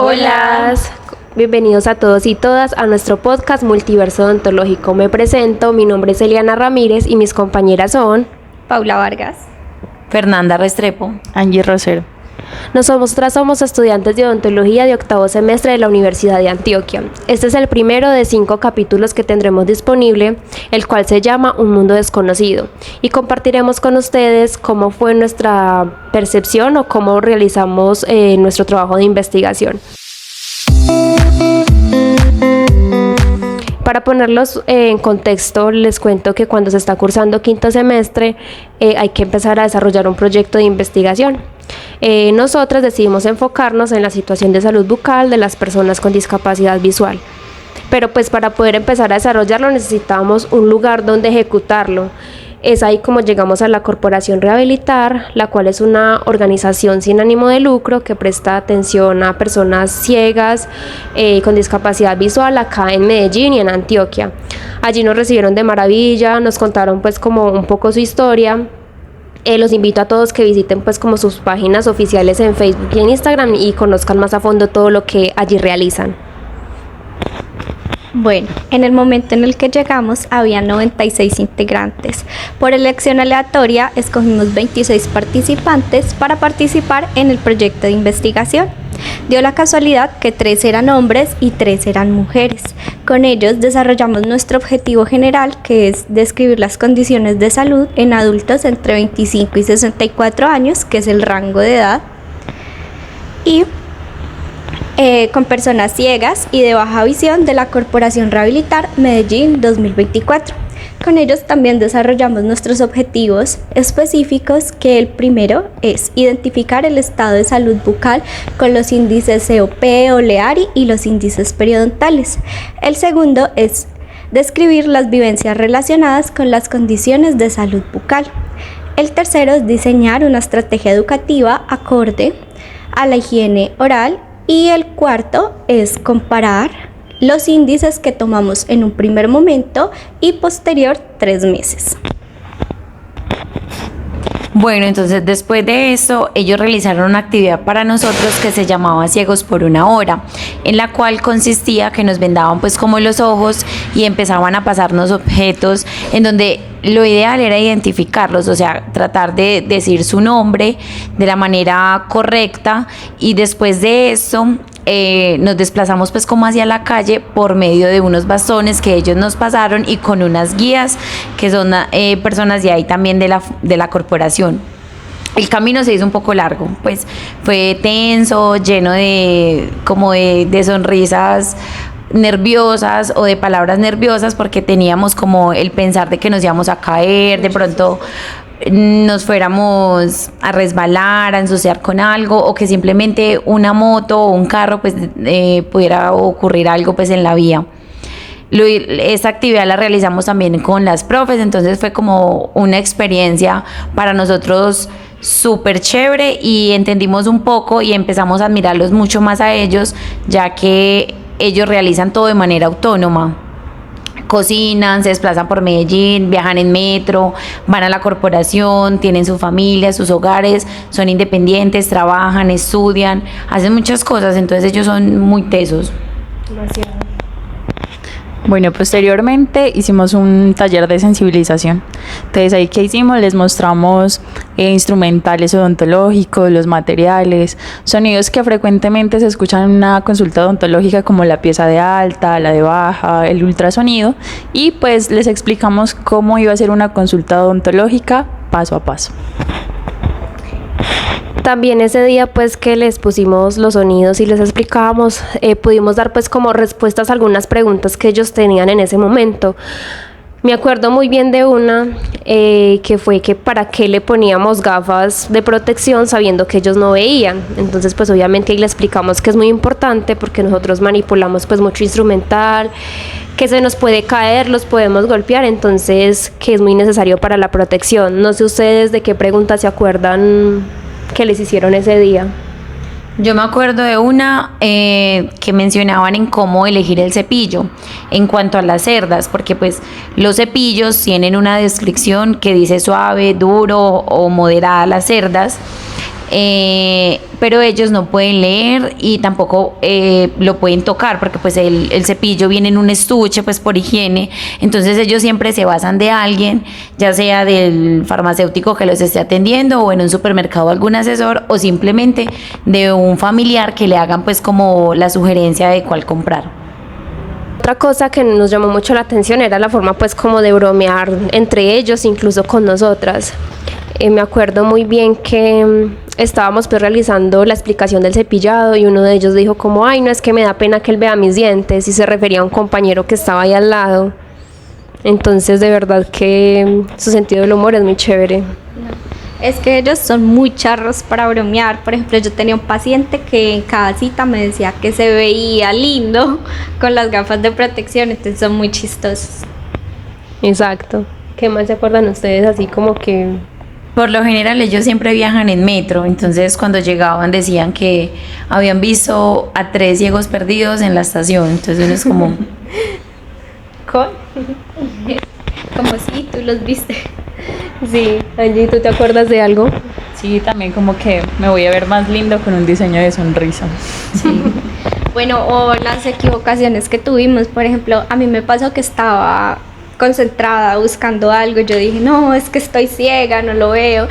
Hola, bienvenidos a todos y todas a nuestro podcast Multiverso Odontológico. Me presento, mi nombre es Eliana Ramírez y mis compañeras son Paula Vargas, Fernanda Restrepo, Angie Rosero. Nosotras somos estudiantes de odontología de octavo semestre de la Universidad de Antioquia. Este es el primero de 5 capítulos que tendremos disponible, el cual se llama Un Mundo Desconocido, y compartiremos con ustedes cómo fue nuestra percepción o cómo realizamos nuestro trabajo de investigación. Para ponerlos en contexto, les cuento que cuando se está cursando quinto semestre hay que empezar a desarrollar un proyecto de investigación. Nosotras decidimos enfocarnos en la situación de salud bucal de las personas con discapacidad visual. Pero pues para poder empezar a desarrollarlo necesitábamos un lugar donde ejecutarlo. Es ahí como llegamos a la Corporación Rehabilitar, la cual es una organización sin ánimo de lucro que presta atención a personas ciegas con discapacidad visual acá en Medellín y en Antioquia. Allí nos recibieron de maravilla, nos contaron pues como un poco su historia. Los invito a todos que visiten pues como sus páginas oficiales en Facebook y en Instagram y conozcan más a fondo todo lo que allí realizan. Bueno, en el momento en el que llegamos había 96 integrantes. Por elección aleatoria escogimos 26 participantes para participar en el proyecto de investigación. Dio la casualidad que 3 eran hombres y 3 eran mujeres. Con ellos desarrollamos nuestro objetivo general, que es describir las condiciones de salud en adultos entre 25 y 64 años, que es el rango de edad, y con personas ciegas y de baja visión de la Corporación Rehabilitar Medellín 2024. Con ellos también desarrollamos nuestros objetivos específicos, que el primero es identificar el estado de salud bucal con los índices COP, OLEARI y los índices periodontales. El segundo es describir las vivencias relacionadas con las condiciones de salud bucal. El tercero es diseñar una estrategia educativa acorde a la higiene oral. Y el cuarto es comparar los índices que tomamos en un primer momento y posterior 3 meses. Bueno, entonces después de eso, ellos realizaron una actividad para nosotros que se llamaba Ciegos por una hora, en la cual consistía que nos vendaban pues como los ojos y empezaban a pasarnos objetos en donde lo ideal era identificarlos, o sea, tratar de decir su nombre de la manera correcta, y después de eso nos desplazamos pues como hacia la calle por medio de unos bastones que ellos nos pasaron y con unas guías que son personas de ahí también de la corporación. El camino se hizo un poco largo, pues fue tenso, lleno de sonrisas nerviosas o de palabras nerviosas, porque teníamos como el pensar de que nos íbamos a caer, de pronto nos fuéramos a resbalar, a ensuciar con algo, o que simplemente una moto o un carro pues pudiera ocurrir algo pues en la vía. Esta actividad la realizamos también con las profes, entonces fue como una experiencia para nosotros súper chévere y entendimos un poco y empezamos a admirarlos mucho más a ellos, ya que ellos realizan todo de manera autónoma. Cocinan, se desplazan por Medellín, viajan en metro, van a la corporación, tienen su familia, sus hogares, son independientes, trabajan, estudian, hacen muchas cosas, entonces ellos son muy tesos. Demasiado. Bueno, posteriormente hicimos un taller de sensibilización. Entonces ahí que hicimos, les mostramos instrumentales odontológicos, los materiales, sonidos que frecuentemente se escuchan en una consulta odontológica, como la pieza de alta, la de baja, el ultrasonido, y pues les explicamos cómo iba a ser una consulta odontológica paso a paso. También ese día pues que les pusimos los sonidos y les explicábamos, pudimos dar pues como respuestas a algunas preguntas que ellos tenían en ese momento. Me acuerdo muy bien de una que fue que para qué le poníamos gafas de protección sabiendo que ellos no veían. Entonces pues obviamente ahí le explicamos que es muy importante porque nosotros manipulamos pues mucho instrumental, que se nos puede caer, los podemos golpear, entonces que es muy necesario para la protección. No sé ustedes de qué preguntas se acuerdan que les hicieron ese día. Yo me acuerdo de una que mencionaban en cómo elegir el cepillo en cuanto a las cerdas, porque pues los cepillos tienen una descripción que dice suave, duro o moderada las cerdas, pero ellos no pueden leer y tampoco lo pueden tocar porque pues el cepillo viene en un estuche pues por higiene, entonces ellos siempre se basan de alguien, ya sea del farmacéutico que los esté atendiendo o en un supermercado algún asesor o simplemente de un familiar que le hagan pues como la sugerencia de cuál comprar. Otra cosa que nos llamó mucho la atención era la forma pues como de bromear entre ellos, incluso con nosotras. Me acuerdo muy bien que estábamos pues realizando la explicación del cepillado y uno de ellos dijo como, ay, no, es que me da pena que él vea mis dientes, y se refería a un compañero que estaba ahí al lado. Entonces de verdad que su sentido del humor es muy chévere. Es que ellos son muy charros para bromear. Por ejemplo, yo tenía un paciente que en cada cita me decía que se veía lindo con las gafas de protección, entonces son muy chistosos. Exacto. ¿Qué más se acuerdan ustedes así como que...? Por lo general ellos siempre viajan en metro, entonces cuando llegaban decían que habían visto a 3 ciegos perdidos en la estación, entonces uno es como... Como si tú los viste. Sí, Angie, ¿tú te acuerdas de algo? Sí, también como que me voy a ver más lindo con un diseño de sonrisa. Sí. Bueno, o las equivocaciones que tuvimos, por ejemplo, a mí me pasó que estaba concentrada buscando algo, yo dije, no, es que estoy ciega, no lo veo,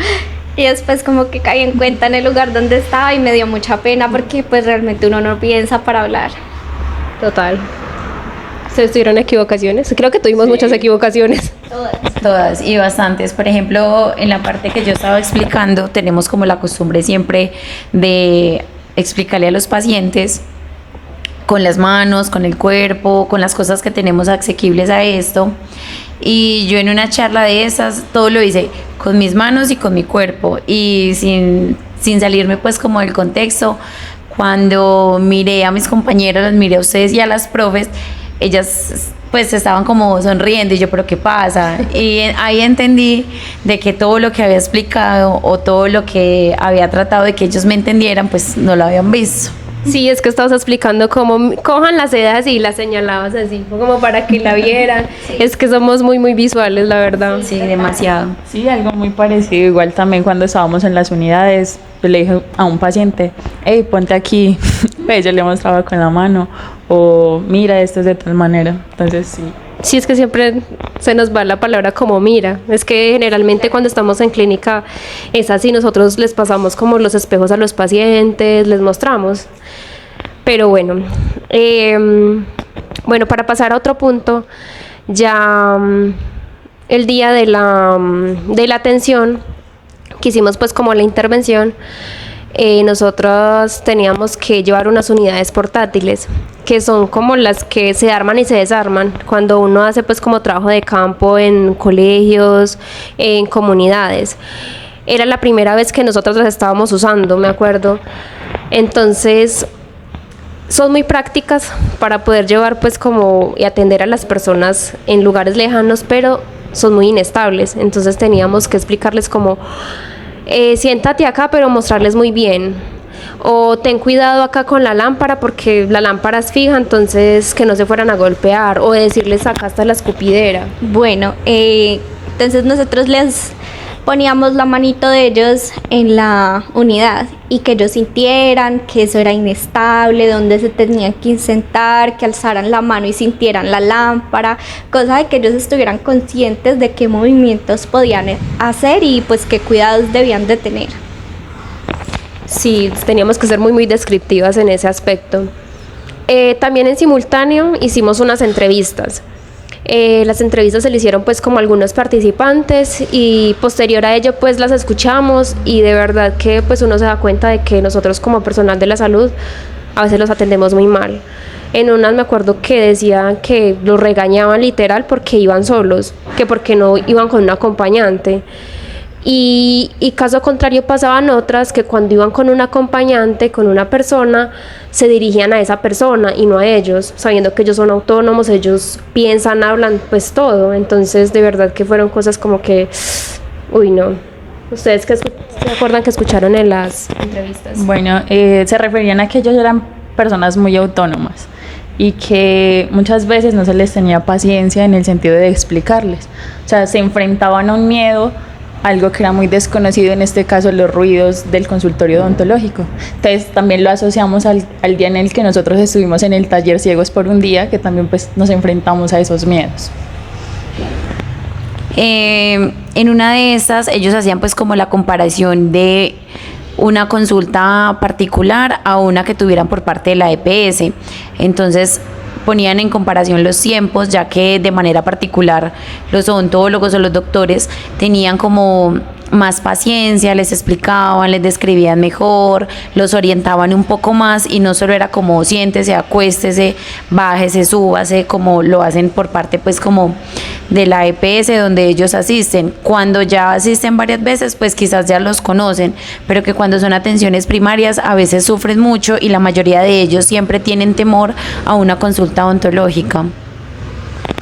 y después como que caí en cuenta en el lugar donde estaba y me dio mucha pena porque pues realmente uno no piensa para hablar. Total. ¿Ustedes tuvieron equivocaciones? Creo que tuvimos muchas equivocaciones. Todas y bastantes. Por ejemplo, en la parte que yo estaba explicando, tenemos como la costumbre siempre de explicarle a los pacientes con las manos, con el cuerpo, con las cosas que tenemos asequibles a esto. Y yo en una charla de esas, todo lo hice con mis manos y con mi cuerpo. Y sin salirme pues como del contexto, cuando miré a mis compañeras, las miré a ustedes y a las profes, ellas pues estaban como sonriendo y yo, ¿pero qué pasa? Y ahí entendí de que todo lo que había explicado o todo lo que había tratado de que ellos me entendieran, pues no lo habían visto. Sí, es que estabas explicando cómo cojan las sedas y las señalabas así, como para que la vieran. Sí. Es que somos muy, muy visuales, la verdad. Sí, demasiado. Sí, algo muy parecido. Igual también cuando estábamos en las unidades, yo le dije a un paciente, hey, ponte aquí. Pues yo le mostraba con la mano, o mira, esto es de tal manera. Entonces, sí. Sí, es que siempre se nos va la palabra como mira. Es que generalmente cuando estamos en clínica es así, nosotros les pasamos como los espejos a los pacientes, les mostramos. Pero bueno, para pasar a otro punto, ya el día de la atención, que hicimos pues como la intervención, nosotros teníamos que llevar unas unidades portátiles, que son como las que se arman y se desarman cuando uno hace pues como trabajo de campo en colegios, en comunidades. Era la primera vez que nosotros las estábamos usando, me acuerdo. Entonces, son muy prácticas para poder llevar pues como y atender a las personas en lugares lejanos, pero son muy inestables. Entonces teníamos que explicarles como siéntate acá, pero mostrarles muy bien, o ten cuidado acá con la lámpara porque la lámpara es fija, entonces que no se fueran a golpear, o decirles acá está la escupidera. Bueno, entonces nosotros les poníamos la manito de ellos en la unidad y que ellos sintieran que eso era inestable, dónde se tenían que sentar, que alzaran la mano y sintieran la lámpara, cosa de que ellos estuvieran conscientes de qué movimientos podían hacer y pues qué cuidados debían de tener. Sí, teníamos que ser muy, muy descriptivas en ese aspecto. También en simultáneo hicimos unas entrevistas. Las entrevistas se le hicieron pues como a algunos participantes y posterior a ello pues las escuchamos, y de verdad que pues uno se da cuenta de que nosotros como personal de la salud a veces los atendemos muy mal. En unas me acuerdo que decían que los regañaban literal porque iban solos, que porque no iban con un acompañante. Y caso contrario pasaban otras que cuando iban con un acompañante, con una persona, se dirigían a esa persona y no a ellos, sabiendo que ellos son autónomos, ellos piensan, hablan, pues todo. Entonces de verdad que fueron cosas como que, uy no. ¿Ustedes qué se acuerdan que escucharon en las entrevistas? Bueno, se referían a que ellos eran personas muy autónomas y que muchas veces no se les tenía paciencia en el sentido de explicarles. O sea, se enfrentaban a un miedo algo que era muy desconocido, en este caso los ruidos del consultorio odontológico. Entonces también lo asociamos al día en el que nosotros estuvimos en el taller Ciegos por un Día, que también pues nos enfrentamos a esos miedos. En una de estas ellos hacían pues como la comparación de una consulta particular a una que tuvieran por parte de la EPS. Entonces ponían en comparación los tiempos, ya que de manera particular los odontólogos o los doctores tenían como más paciencia, les explicaban, les describían mejor, los orientaban un poco más y no solo era como siéntese, acuéstese, bájese, súbase, como lo hacen por parte pues como de la EPS donde ellos asisten. Cuando ya asisten varias veces pues quizás ya los conocen, pero que cuando son atenciones primarias a veces sufren mucho y la mayoría de ellos siempre tienen temor a una consulta odontológica.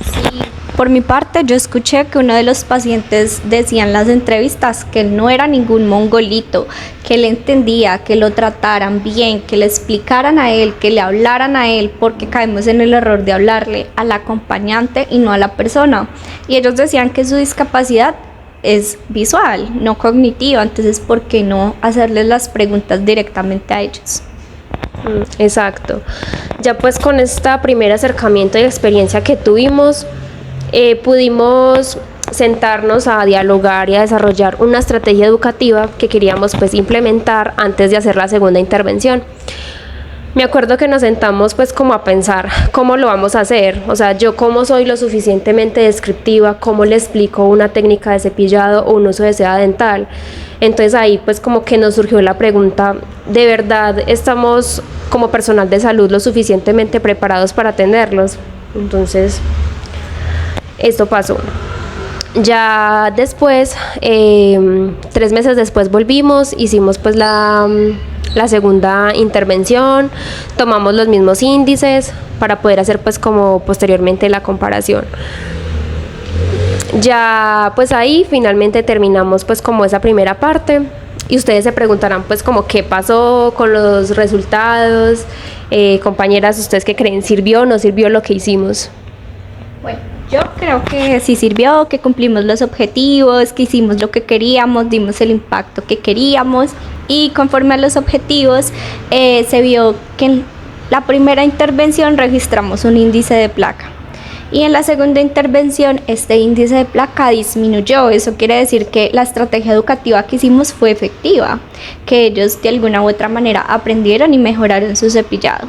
Sí, por mi parte yo escuché que uno de los pacientes decía en las entrevistas que él no era ningún mongolito, que él entendía, que lo trataran bien, que le explicaran a él, que le hablaran a él, porque caemos en el error de hablarle al acompañante y no a la persona. Y ellos decían que su discapacidad es visual, no cognitiva, entonces ¿por qué no hacerles las preguntas directamente a ellos? Exacto. Ya pues con este primer acercamiento y experiencia que tuvimos, pudimos sentarnos a dialogar y a desarrollar una estrategia educativa que queríamos pues implementar antes de hacer la segunda intervención. Me acuerdo que nos sentamos pues como a pensar cómo lo vamos a hacer, o sea, yo cómo soy lo suficientemente descriptiva, cómo le explico una técnica de cepillado o un uso de seda dental. Entonces ahí pues como que nos surgió la pregunta, ¿de verdad estamos como personal de salud lo suficientemente preparados para atenderlos? Entonces esto pasó. Ya después, 3 meses después volvimos, hicimos pues la segunda intervención, tomamos los mismos índices para poder hacer pues como posteriormente la comparación. Ya pues ahí finalmente terminamos pues como esa primera parte y ustedes se preguntarán pues como qué pasó con los resultados. Compañeras, ¿ustedes qué creen? ¿Sirvió o no sirvió lo que hicimos? Bueno, yo creo que sí sirvió, que cumplimos los objetivos, que hicimos lo que queríamos, dimos el impacto que queríamos y conforme a los objetivos se vio que en la primera intervención registramos un índice de placa y en la segunda intervención este índice de placa disminuyó. Eso quiere decir que la estrategia educativa que hicimos fue efectiva, que ellos de alguna u otra manera aprendieron y mejoraron su cepillado.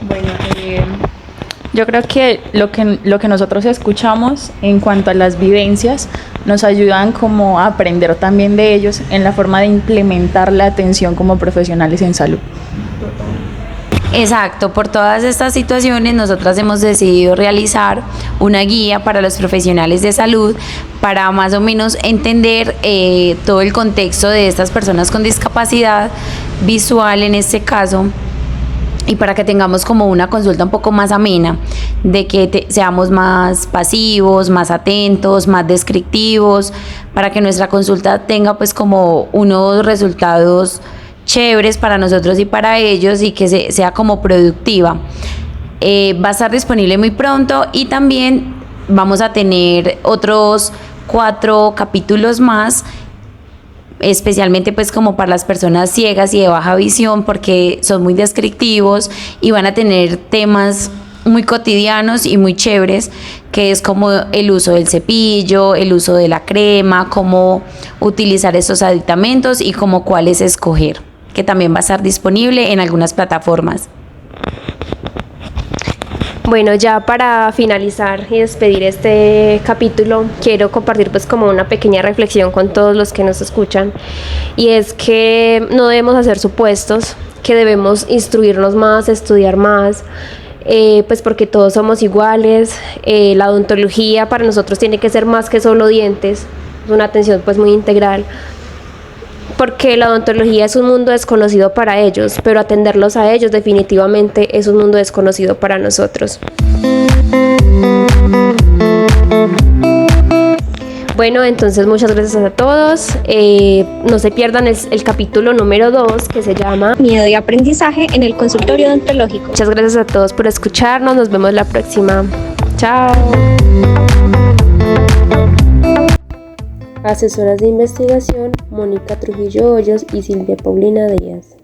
Bueno, yo creo que lo que nosotros escuchamos en cuanto a las vivencias nos ayudan como a aprender también de ellos en la forma de implementar la atención como profesionales en salud. Exacto, por todas estas situaciones nosotras hemos decidido realizar una guía para los profesionales de salud para más o menos entender todo el contexto de estas personas con discapacidad visual en este caso, y para que tengamos como una consulta un poco más amena, de que seamos más pasivos, más atentos, más descriptivos, para que nuestra consulta tenga pues como unos resultados chéveres para nosotros y para ellos y que sea como productiva. Va a estar disponible muy pronto y también vamos a tener otros 4 capítulos más, especialmente pues como para las personas ciegas y de baja visión, porque son muy descriptivos y van a tener temas muy cotidianos y muy chéveres, que es como el uso del cepillo, el uso de la crema, cómo utilizar estos aditamentos y cómo cuáles escoger, que también va a estar disponible en algunas plataformas. Bueno, ya para finalizar y despedir este capítulo, quiero compartir pues como una pequeña reflexión con todos los que nos escuchan, y es que no debemos hacer supuestos, que debemos instruirnos más, estudiar más, pues porque todos somos iguales. La odontología para nosotros tiene que ser más que solo dientes, es una atención pues muy integral, porque la odontología es un mundo desconocido para ellos, pero atenderlos a ellos definitivamente es un mundo desconocido para nosotros. Bueno, entonces muchas gracias a todos. No se pierdan el capítulo número 2, que se llama Miedo y aprendizaje en el consultorio odontológico. Muchas gracias a todos por escucharnos. Nos vemos la próxima. Chao. Asesoras de investigación, Mónica Trujillo Hoyos y Silvia Paulina Díaz.